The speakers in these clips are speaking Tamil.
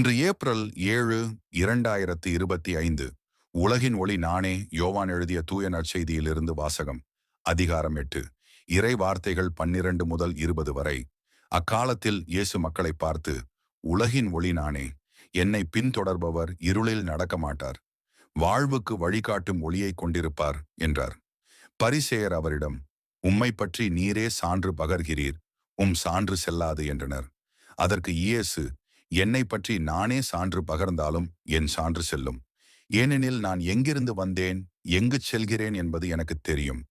இன்று ஏப்ரல் 7, 2025. உலகின் ஒளி நானே. யோவான் எழுதிய தூய நற்செய்தியிலிருந்து வாசகம். அதிகாரம் 8. இறை வார்த்தைகள் 12 முதல் 20 வரை. அக்காலத்தில் இயேசு மக்களை பார்த்து, உலகின் ஒளி நானே. என்னை பின்தொடர்பவர் இருளில் நடக்க மாட்டார், வாழ்வுக்கு வழிகாட்டும் ஒளியை கொண்டிருப்பார் என்றார். பரிசேயர் அவரிடம், உம்மை பற்றி நீரே சான்று பகர்கிறீர், சான்று செல்லாது என்றனர். அதற்கு இயேசு, என்னை பற்றி நானே சான்று பகர்ந்தாலும் என் சான்று செல்லும். ஏனெனில் நான் எங்கிருந்து வந்தேன், எங்கு செல்கிறேன் என்பது எனக்கு தெரியும்.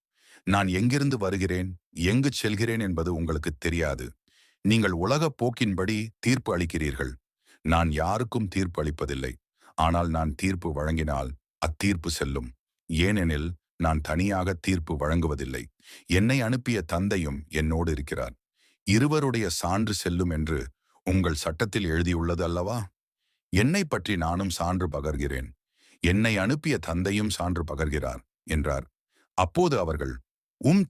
நான் எங்கிருந்து வருகிறேன், எங்கு செல்கிறேன் என்பது உங்களுக்கு தெரியாது. நீங்கள் உலகப் போக்கின்படி தீர்ப்பு அளிக்கிறீர்கள். நான் யாருக்கும் தீர்ப்பு அளிப்பதில்லை. ஆனால் நான் தீர்ப்பு வழங்கினால் அத்தீர்ப்பு செல்லும். ஏனெனில் நான் தனியாக தீர்ப்பு வழங்குவதில்லை. என்னை அனுப்பிய தந்தையும் என்னோடு இருக்கிறார். இருவருடைய சான்று செல்லும் என்று உங்கள் சட்டத்தில் எழுதியுள்ளது அல்லவா? என்னை பற்றி நானும் சான்று பகர்கிறேன், என்னை அனுப்பிய தந்தையும் சான்று பகர்கிறார் என்றார். அப்போது அவர்கள்,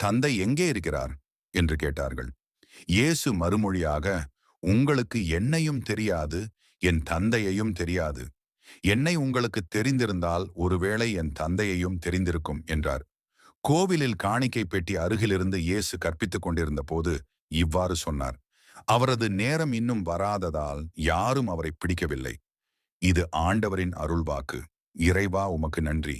தந்தை எங்கே இருக்கிறார் என்று கேட்டார்கள். இயேசு மறுமொழியாக, உங்களுக்கு என்னையும் தெரியாது, என் தந்தையையும் தெரியாது. என்னை உங்களுக்கு தெரிந்திருந்தால் ஒருவேளை என் தந்தையையும் தெரிந்திருக்கும் என்றார். கோவிலில் காணிக்கை பெட்டி அருகிலிருந்து இயேசு கற்பித்துக் கொண்டிருந்த போது இவ்வாறு சொன்னார். அவரது நேரம் இன்னும் வராததால் யாரும் அவரை பிடிக்கவில்லை. இது ஆண்டவரின் அருள்வாக்கு. இறைவா, உமக்கு நன்றி.